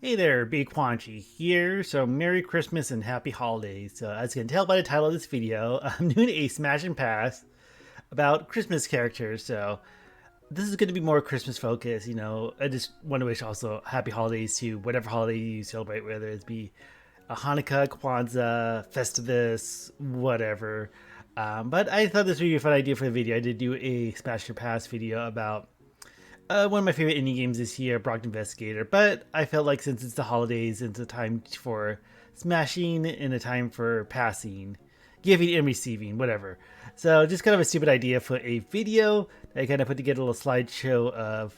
Hey there, BQuanchi here. So, Merry Christmas and Happy Holidays. So, as you can tell by the title of this video, I'm doing a smash and pass about Christmas characters. So, this is going to be more Christmas focused. I just want to wish also Happy Holidays to whatever holiday you celebrate, whether it be a Hanukkah, Kwanzaa, Festivus, whatever. But I thought this would be a fun idea for the video. I did do a smash and pass video about one of my favorite indie games this year, Brock Investigator. But I felt like since it's the holidays, it's a time for smashing and a time for passing, giving and receiving, whatever. So just kind of a stupid idea for a video. I kind of put together a little slideshow of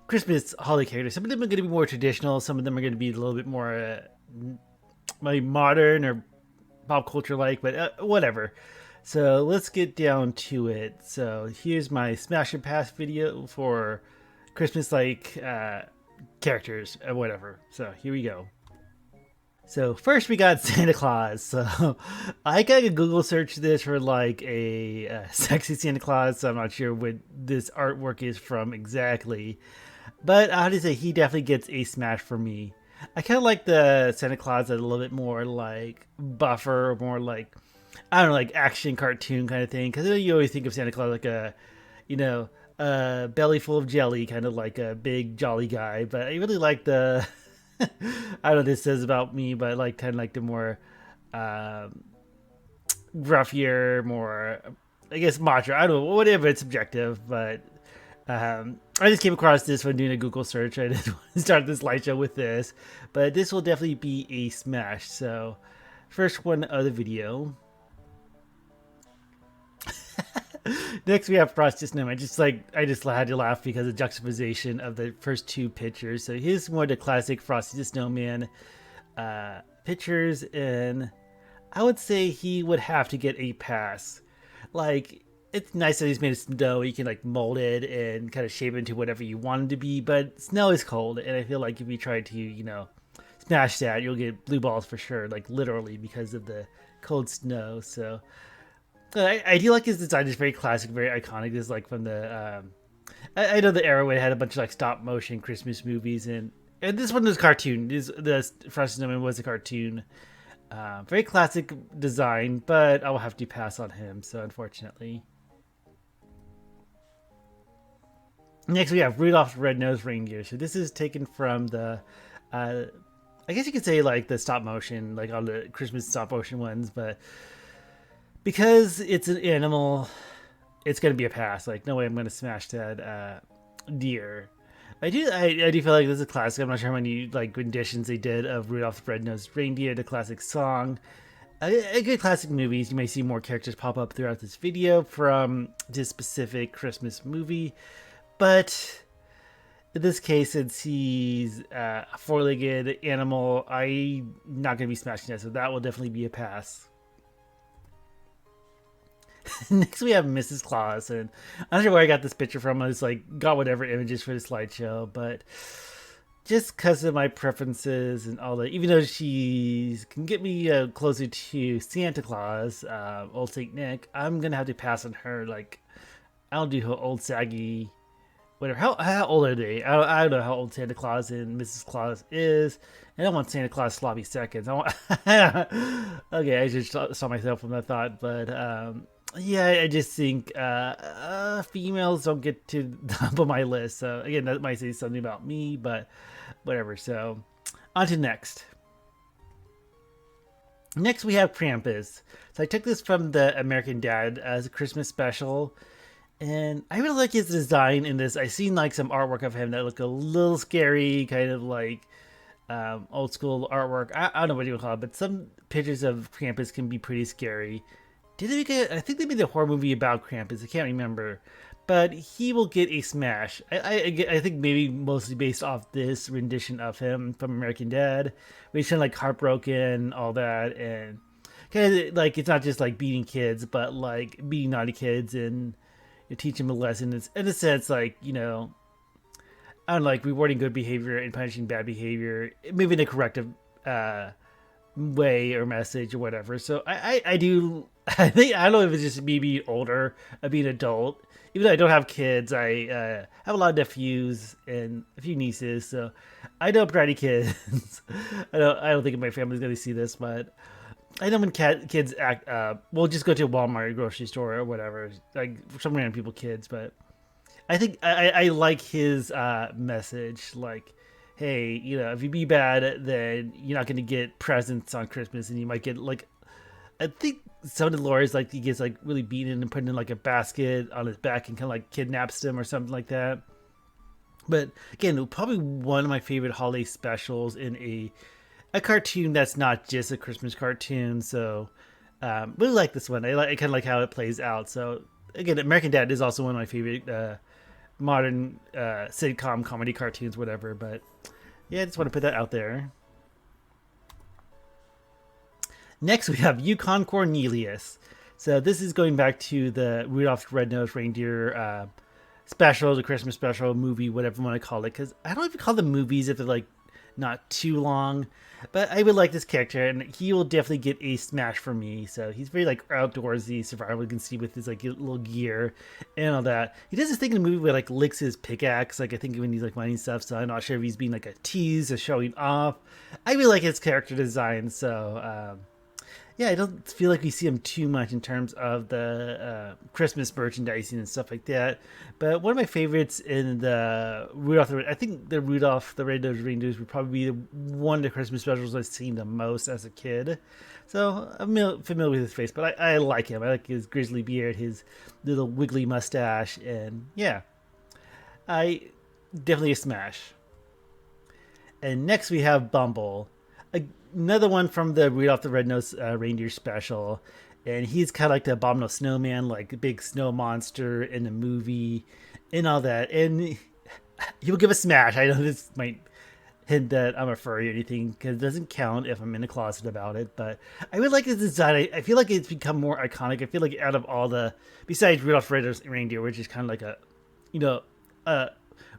Christmas holiday characters. Some of them are going to be more traditional. Some of them are going to be a little bit more maybe modern or pop culture like, but whatever. So let's get down to it. So here's my smash and pass video for Christmas like characters or whatever. So here we go. So first we got Santa Claus. So I gotta Google search this for like a sexy Santa Claus. So I'm not sure what this artwork is from exactly. But I have to say he definitely gets a smash for me. I kind of like the Santa Claus that's a little bit more like buffer, more like I don't know, like action cartoon kind of thing. Because you always think of Santa Claus like a belly full of jelly, kind of like a big jolly guy. But I really like the, I don't know what this says about me, but I like kind of like the more gruffier, more, I guess, macho. I don't know, whatever, it's subjective. But I just came across this when doing a Google search. I just want to start this slideshow with this. But this will definitely be a smash. So, first one of the video. Next we have Frosty Snowman. I just had to laugh because of the juxtaposition of the first two pictures. So here's more the classic Frosty the Snowman pictures, and I would say he would have to get a pass. Like, it's nice that he's made of snow. You can like mold it and kind of shape it into whatever you want it to be, but snow is cold, and I feel like if you try to, smash that, you'll get blue balls for sure, like literally because of the cold snow. So I do like his design. It's very classic, very iconic. This is like from the I know the era where it had a bunch of like stop motion Christmas movies, and this one was cartoon. The Frosty Snowman was a cartoon. Very classic design, but I will have to pass on him. So unfortunately. Next we have Rudolph's Red-Nosed Reindeer. So this is taken from the I guess you could say like the stop motion, like all the Christmas stop motion ones, but because it's an animal, it's gonna be a pass. Like, no way I'm gonna smash that deer. I do feel like this is a classic. I'm not sure how many like renditions they did of Rudolph's Red-Nosed Reindeer, the classic song. A good classic movies. You may see more characters pop up throughout this video from this specific Christmas movie, but in this case, since he's a four-legged animal, I'm not gonna be smashing that, so that will definitely be a pass. Next we have Mrs. Claus, and I'm not sure where I got this picture from. I just like got whatever images for the slideshow, but just because of my preferences and all that, even though she can get me closer to Santa Claus, old Saint Nick, I'm gonna have to pass on her. Like, I don't do her old saggy, whatever. How old are they? I don't know how old Santa Claus and Mrs. Claus is. I don't want Santa Claus sloppy seconds. I want okay, I just saw myself from that thought, but yeah, I just think females don't get to the top of my list. So again, that might say something about me, but whatever. So on to next. Next we have Krampus. So I took this from the American Dad as a Christmas special, and I really like his design in this. I seen like some artwork of him that look a little scary, kind of like old school artwork. I don't know what you would call it, but some pictures of Krampus can be pretty scary. Did they make I think they made a horror movie about Krampus. I can't remember, but he will get a smash. I think maybe mostly based off this rendition of him from American Dad, where he's kind of like heartbroken, all that, and kind of like it's not just like beating kids, but like beating naughty kids and teach them a lesson. It's in a sense like I don't know, like rewarding good behavior and punishing bad behavior, maybe in a corrective way or message or whatever. So I do I don't know if it's just me being older, being adult. Even though I don't have kids, I have a lot of nephews and a few nieces, so I know bratty kids. I don't think my family's gonna see this, but I know when kids act. We'll just go to Walmart or grocery store or whatever, like some random people kids. But I think I like his message, like, hey, if you be bad, then you're not gonna get presents on Christmas, and you might get like, I think some of the lore is like he gets like really beaten and put in like a basket on his back and kind of like kidnaps him or something like that. But again, probably one of my favorite holiday specials in a cartoon that's not just a Christmas cartoon. So really like this one. I kind of like how it plays out. So again, American Dad is also one of my favorite modern sitcom comedy cartoons, whatever. But yeah, I just want to put that out there. Next, we have Yukon Cornelius. So this is going back to the Rudolph the Red-Nosed Reindeer special, the Christmas special movie, whatever you want to call it. Because I don't even call them movies if they're like not too long. But I would like this character, and he will definitely get a smash for me. So he's very like outdoorsy, survival. You can see with his like little gear and all that. He does this thing in the movie where like licks his pickaxe, like I think when he's like mining stuff. So I'm not sure if he's being like a tease or showing off. I really like his character design. So yeah, I don't feel like we see him too much in terms of the Christmas merchandising and stuff like that. But one of my favorites in the I think the Rudolph the Red-Nosed Reindeers would probably be one of the Christmas specials I've seen the most as a kid. So I'm familiar with his face, but I like him. I like his grizzly beard, his little wiggly mustache, and yeah, I definitely a smash. And next we have Bumble, another one from the Rudolph the Red-Nosed Reindeer special. And he's kind of like the abominable snowman, like a big snow monster in the movie and all that. And he will give a smash. I know this might hint that I'm a furry or anything because it doesn't count if I'm in a closet about it. But I would like his design. I feel like it's become more iconic. I feel like out of all the, besides Rudolph the Red-Nosed Reindeer, which is kind of like a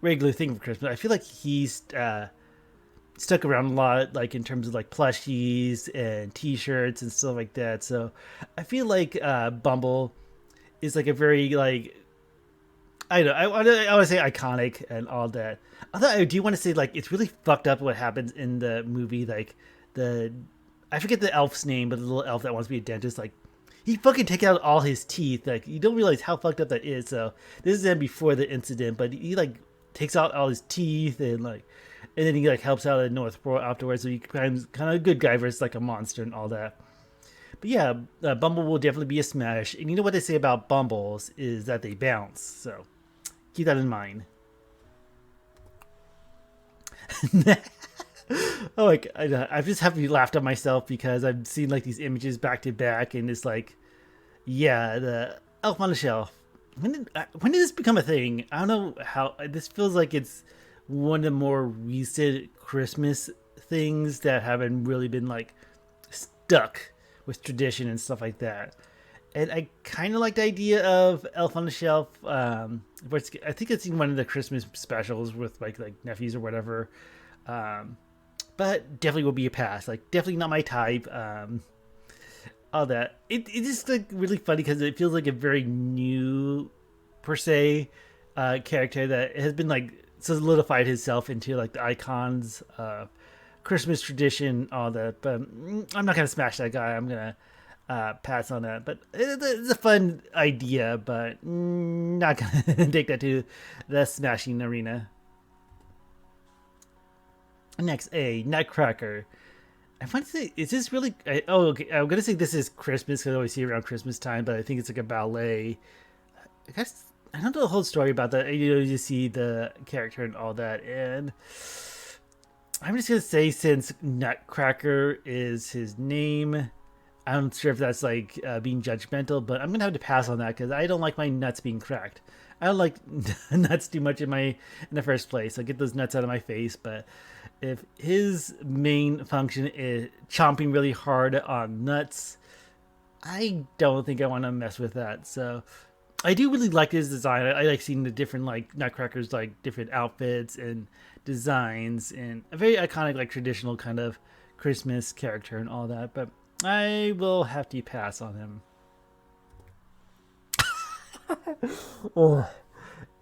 regular thing for Christmas, I feel like he's stuck around a lot, like in terms of like plushies and T-shirts and stuff like that. So I feel like Bumble is like a very like I don't know, I want to say iconic and all that. Although I do want to say like it's really fucked up what happens in the movie. Like the I forget the elf's name, but the little elf that wants to be a dentist, like he fucking take out all his teeth. Like you don't realize how fucked up that is. So this is him before the incident, but he like takes out all his teeth and then he like helps out at North Pole afterwards. So he becomes kind of a good guy versus like a monster and all that. But yeah, Bumble will definitely be a smash. And you know what they say about Bumbles is that they bounce. So keep that in mind. Oh, like I just have to laugh at myself because I've seen like these images back to back, and it's like, yeah, the Elf on the Shelf. When did this become a thing? I don't know how. This feels like it's one of the more recent Christmas things that haven't really been like stuck with tradition and stuff like that. And I kind of like the idea of Elf on the Shelf. I think it's in one of the Christmas specials with like nephews or whatever. But definitely will be a pass. Like definitely not my type. All that. It's just like really funny because it feels like a very new per se character that has been like solidified himself into like the icons of Christmas tradition, all that. But I'm not gonna smash that guy. I'm gonna pass on that. But it's a fun idea, but not gonna take that to the smashing arena. Next, a Nutcracker. I want to say, is this really? Okay. I'm gonna say this is Christmas because I always see it around Christmas time, but I think it's like a ballet. I guess I don't know the whole story about that. You just see the character and all that, and I'm just gonna say since Nutcracker is his name, I'm not sure if that's like being judgmental, but I'm gonna have to pass on that because I don't like my nuts being cracked. I don't like nuts too much in the first place. I get those nuts out of my face, but if his main function is chomping really hard on nuts, I don't think I want to mess with that. So I do really like his design. I like seeing the different like Nutcrackers, like different outfits and designs, and a very iconic like traditional kind of Christmas character and all that. But I will have to pass on him. Oh.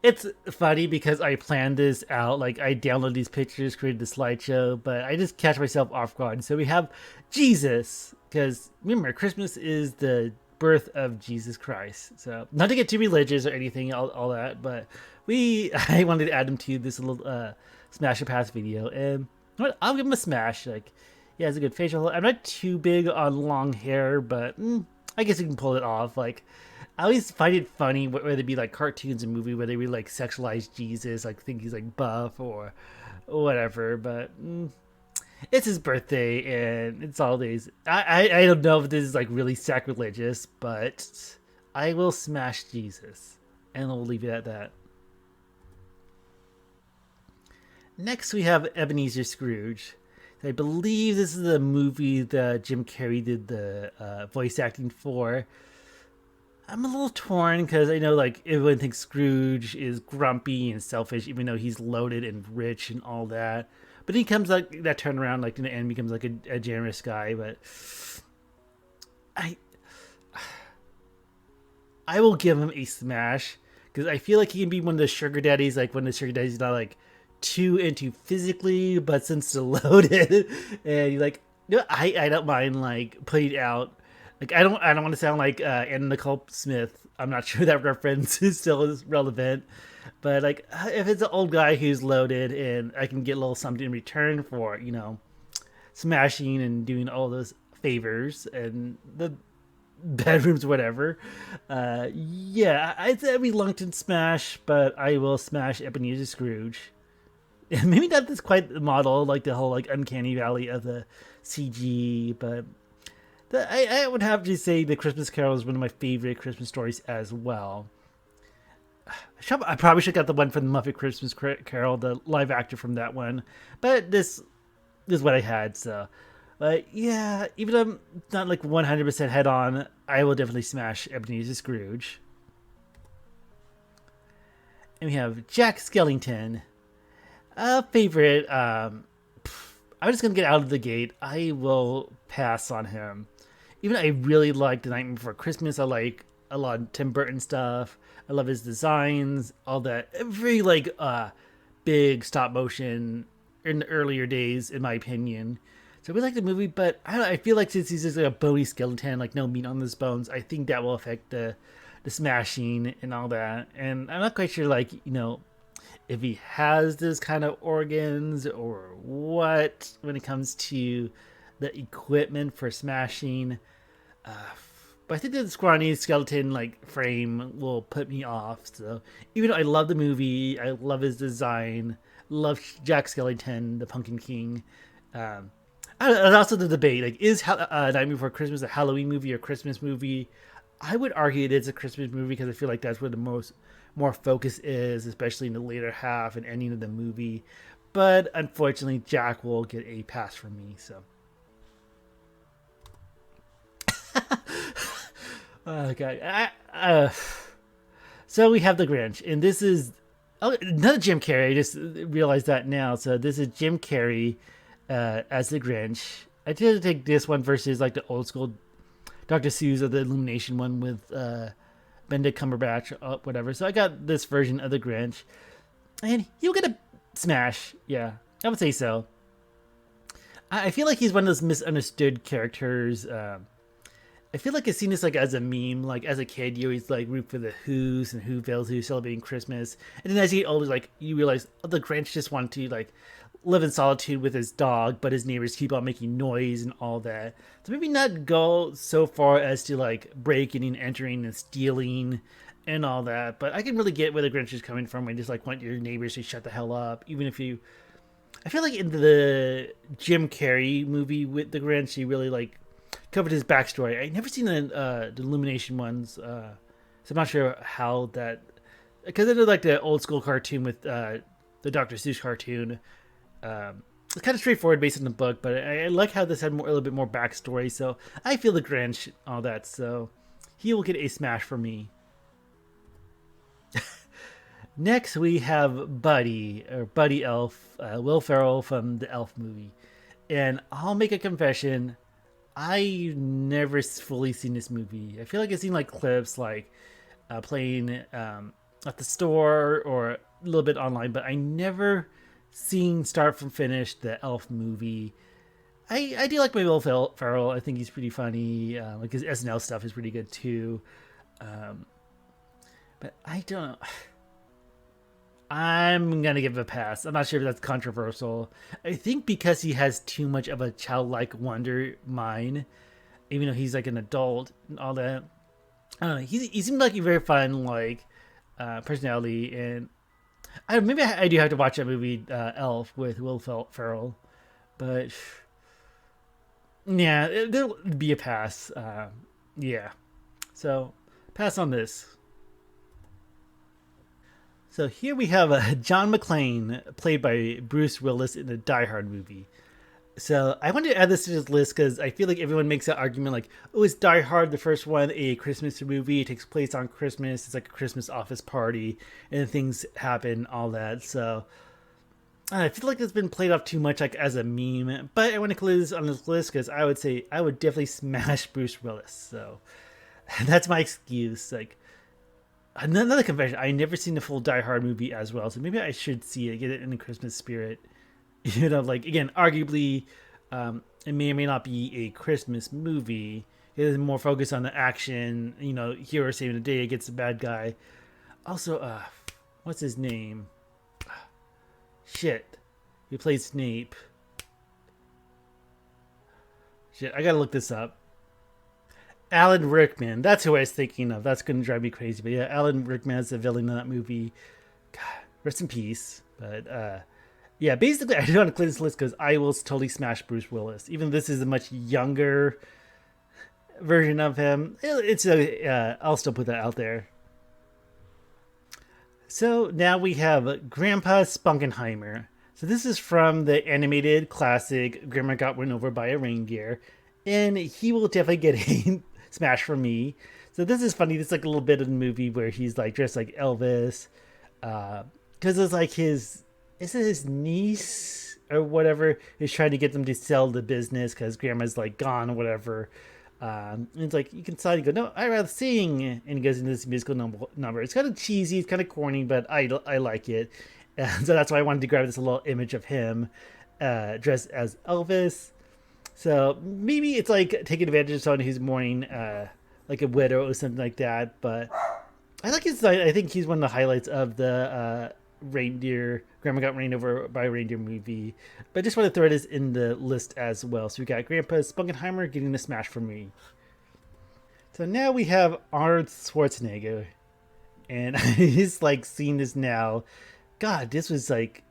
It's funny because I planned this out. Like, I downloaded these pictures, created the slideshow, but I just catch myself off guard. So we have Jesus, because remember, Christmas is the birth of Jesus Christ. So, not to get too religious or anything, all that, but I wanted to add him to this little Smash and Pass video. And I'll give him a smash. Like, he has a good facial. I'm not too big on long hair, but I guess you can pull it off. Like, I always find it funny whether it be like cartoons and movie where they really like sexualize Jesus, like think he's like buff or whatever. But it's his birthday and it's all days. I don't know if this is like really sacrilegious, but I will smash Jesus, and we'll leave it at that. Next, we have Ebenezer Scrooge. I believe this is the movie that Jim Carrey did the voice acting for. I'm a little torn because I know like everyone thinks Scrooge is grumpy and selfish, even though he's loaded and rich and all that. But he comes like that turnaround, like in the end, becomes like a generous guy. But I, I will give him a smash because I feel like he can be one of the sugar daddies, like when the sugar daddy's not like too into physically, but since they're loaded, and you like, no, I don't mind like putting out. Like I don't want to sound like Anna Nicole Smith. I'm not sure that reference is still is relevant, but like if it's an old guy who's loaded and I can get a little something in return for smashing and doing all those favors and the bedrooms, whatever. Yeah, it's a reluctant smash, but I will smash Ebenezer Scrooge. Maybe not this quite the model, like the whole like uncanny valley of the CG, but I would have to say the Christmas Carol is one of my favorite Christmas stories as well. I probably should have got the one from the Muppet Christmas Carol, the live actor from that one, but this is what I had. So, but yeah, even though I'm not like 100% head on, I will definitely smash Ebenezer Scrooge. And we have Jack Skellington, a favorite. I'm just gonna get out of the gate. I will pass on him. Even though I really like The Nightmare Before Christmas, I like a lot of Tim Burton stuff. I love his designs, all that. Very like big stop motion in the earlier days, in my opinion. So we like the movie, but I feel like since he's just like a bony skeleton, like no meat on his bones, I think that will affect the smashing and all that. And I'm not quite sure, like if he has this kind of organs or what when it comes to the equipment for smashing. But I think the scrawny skeleton like frame will put me off. So even though I love the movie, I love his design, love Jack Skellington, the Pumpkin King. And also the debate, like, is Nightmare Before Christmas a Halloween movie or Christmas movie? I would argue it is a Christmas movie because I feel like that's where the more focus is, especially in the later half and ending of the movie. But unfortunately, Jack will get a pass from me. So, oh god. So we have the Grinch, and this is another Jim Carrey. I just realized that now. So this is Jim Carrey as the Grinch. I did take this one versus like the old school Dr. Seuss or the Illumination one with Benedict Cumberbatch, whatever. So I got this version of the Grinch, and he'll get a smash. Yeah, I would say so. I feel like he's one of those misunderstood characters. I feel like I've seen this like as a meme. Like as a kid, you always like root for the Who's and Whoville's who celebrating Christmas, and then as you get older, like you realize the Grinch just wanted to like live in solitude with his dog, but his neighbors keep on making noise and all that. So maybe not go so far as to like breaking and entering and stealing and all that. But I can really get where the Grinch is coming from. I just like want your neighbors to shut the hell up, even if you. I feel like in the Jim Carrey movie with the Grinch, he really like covered his backstory. I never seen the Illumination ones, so I'm not sure how that. Because I did like the old school cartoon with the Dr. Seuss cartoon. It's kind of straightforward based on the book, but I like how this had a little bit more backstory. So I feel the Grinch, all that. So he will get a smash from me. Next, we have Buddy Elf, Will Ferrell from the Elf movie. And I'll make a confession. I never fully seen this movie. I feel like I've seen like clips, like playing at the store or a little bit online, but I never seen start from finish the Elf movie. I do like my Will Ferrell. I think he's pretty funny. Like his SNL stuff is pretty good too. Um, but I don't know. I'm gonna give it a pass. I'm not sure if that's controversial. I think because he has too much of a childlike wonder mind, even though he's like an adult and all that. I don't know. He seemed like a very fun personality, and maybe I do have to watch that movie Elf with Will Ferrell, but yeah, there'll be a pass. Yeah, so pass on this. So here we have John McClane, played by Bruce Willis in the Die Hard movie. So I wanted to add this to this list because I feel like everyone makes that argument like, oh, is Die Hard the first one a Christmas movie? It takes place on Christmas. It's like a Christmas office party and things happen, all that. So I feel like it's been played off too much like as a meme. But I want to include this on this list because I would say I would definitely smash Bruce Willis. So that's my excuse. Like another confession, I never seen the full Die Hard movie as well. So maybe I should see it, get it in the Christmas spirit. Like again, arguably, it may or may not be a Christmas movie. It is more focused on the action. Hero saving the day against the bad guy. Also, what's his name? Shit, he plays Snape. Shit, I gotta look this up. Alan Rickman. That's who I was thinking of. That's gonna drive me crazy. But yeah, Alan Rickman is the villain in that movie. God, rest in peace. But yeah, basically, I don't want to clear this list because I will totally smash Bruce Willis. Even this is a much younger version of him. I'll still put that out there. So now we have Grandpa Spunkenheimer. So this is from the animated classic Grandma Got Run Over by a Reindeer. And he will definitely get a smash from me. So this is funny. This is like a little bit of the movie where he's like dressed like Elvis. Because it's like is it his niece or whatever is trying to get them to sell the business because grandma's like gone or whatever. And it's like you can decide to go, no, I'd rather sing, and he goes into this musical number. It's kind of cheesy, it's kind of corny, but I like it, and so that's why I wanted to grab this little image of him dressed as Elvis. So maybe it's like taking advantage of someone who's mourning like a widow or something like that. But I like his. I think he's one of the highlights of the reindeer Grandma Got Ran Over by a Reindeer movie. But I just want to throw this in the list as well. So we got Grandpa Spunkenheimer getting the smash from me. So now we have Arnold Schwarzenegger, and he's like seeing this now. God, this was like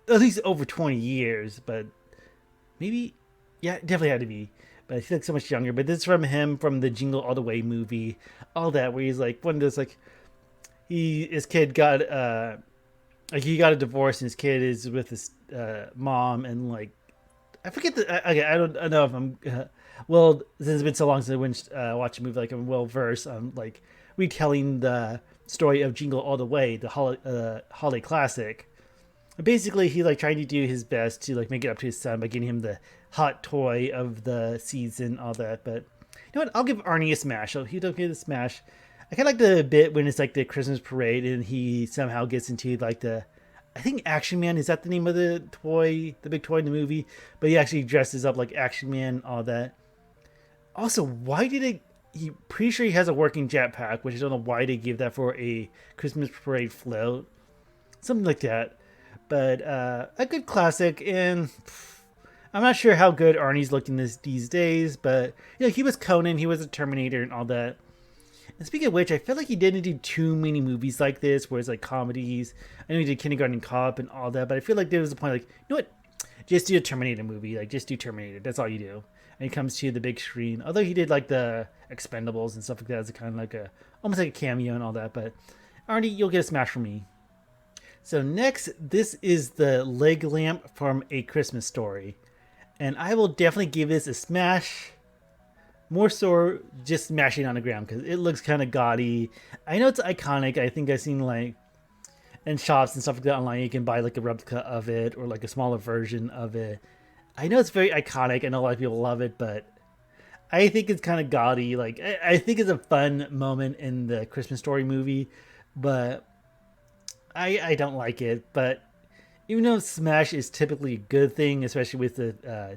at least over 20 years, but maybe, yeah, it definitely had to be. But I feel like so much younger. But this is from him from the Jingle All the Way movie, all that, where he's like one of those like his kid got like he got a divorce and his kid is with his mom, and like I forget the okay, I don't know if I'm well, since it's been so long since I went watched a movie, like I'm well versed on like retelling the story of Jingle All the Way, the holiday classic. Basically, he like trying to do his best to like make it up to his son by getting him the hot toy of the season, all that. But you know what? I'll give Arnie a smash. He don't get a smash. I kind of like the bit when it's like the Christmas parade and he somehow gets into like I think Action Man, is that the name of the toy, the big toy in the movie? But he actually dresses up like Action Man, all that. Also, why did it? He pretty sure he has a working jetpack, which I don't know why they give that for a Christmas parade float, something like that. But a good classic, and I'm not sure how good Arnie's looking these days, but he was Conan, he was a Terminator, and all that. And speaking of which, I feel like he didn't do too many movies like this, where it's like comedies. I know he did Kindergarten Cop and all that, but I feel like there was a point like, you know what? Just do a Terminator movie. Like, just do Terminator. That's all you do. And it comes to the big screen. Although he did like the Expendables and stuff like that as a kind of like almost like a cameo and all that. But Arnie, you'll get a smash from me. So next, this is the leg lamp from A Christmas Story. And I will definitely give this a smash. More so just smashing on the ground because it looks kind of gaudy. I know it's iconic. I think I've seen like in shops and stuff like that online, you can buy like a replica of it or like a smaller version of it. I know it's very iconic. I know a lot of people love it, but I think it's kind of gaudy. Like I think it's a fun moment in the Christmas Story movie, but I don't like it. But even though Smash is typically a good thing, especially with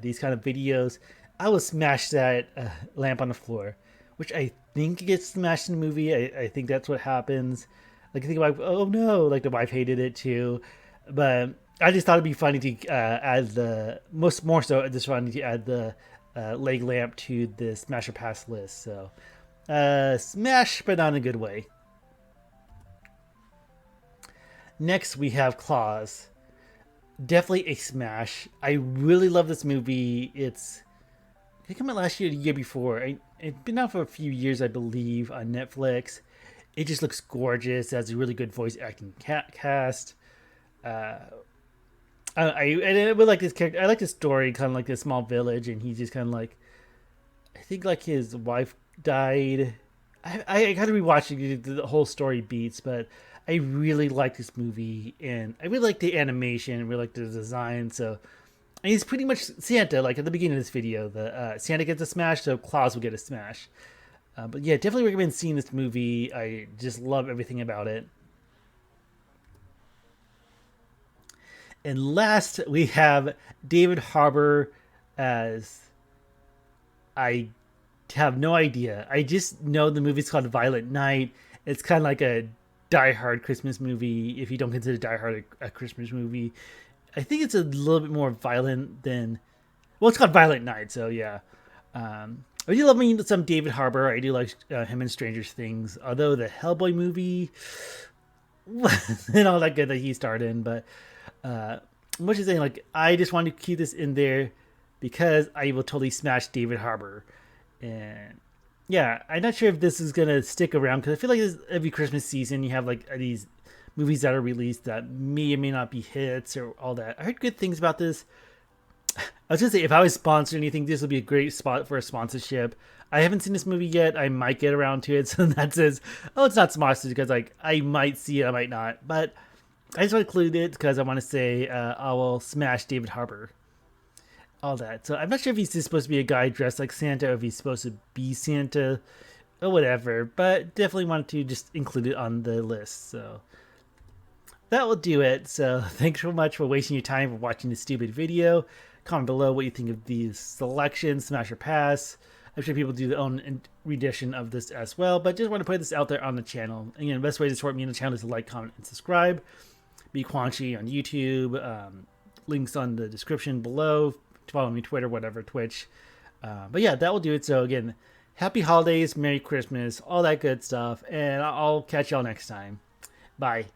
these kind of videos, I will smash that lamp on the floor, which I think gets smashed in the movie. I think that's what happens. Like I think about, oh no, like the wife hated it too, but I just thought it'd be funny to add the more so just funny to add the leg lamp to the Smash or Pass list. So smash, but not in a good way. Next we have Claws. Definitely a smash. I really love this movie. It came out last year, the year before. It's been out for a few years, I believe, on Netflix. It just looks gorgeous. It has a really good voice acting cast. Uh, I would like this character. I like the story, kind of like this small village, and he's just kind of like, I think like his wife died. I got to rewatch the whole story beats, but I really like this movie, and I really like the animation, I really like the design. So and he's pretty much Santa. Like at the beginning of this video, the Santa gets a smash, so Claus will get a smash. But yeah, definitely recommend seeing this movie. I just love everything about it. And last, we have David Harbour as I have no idea. I just know the movie's called Violent Night. It's kind of like a Die Hard Christmas movie. If you don't consider Die Hard a Christmas movie, I think it's a little bit more violent than. Well, it's called Violent Night, so yeah. I do love me some David Harbour. I do like him in Stranger Things. Although the Hellboy movie, and all that good that he starred in, but much as saying, like I just wanted to keep this in there because I will totally smash David Harbour, and yeah, I'm not sure if this is gonna stick around because I feel like every Christmas season you have like these movies that are released that may or may not be hits or all that. I heard good things about this. I was gonna say if I was sponsored anything, this would be a great spot for a sponsorship. I haven't seen this movie yet. I might get around to it, so that says, oh, it's not sponsored because like I might see it, I might not, but I just want to include it because I want to say I will smash David Harbour. All that. So I'm not sure if he's just supposed to be a guy dressed like Santa or if he's supposed to be Santa or whatever, but definitely wanted to just include it on the list. So that will do it. So thanks so much for wasting your time for watching this stupid video. Comment below what you think of these selections, smash or pass. I'm sure people do their own rendition of this as well, but just want to put this out there on the channel. Again, the best way to support me on the channel is to like, comment, and subscribe. BQuanchi on YouTube. Links on the description below. Follow me Twitter, whatever, Twitch. But yeah, that will do it. So again, happy holidays, Merry Christmas, all that good stuff, and I'll catch y'all next time. Bye.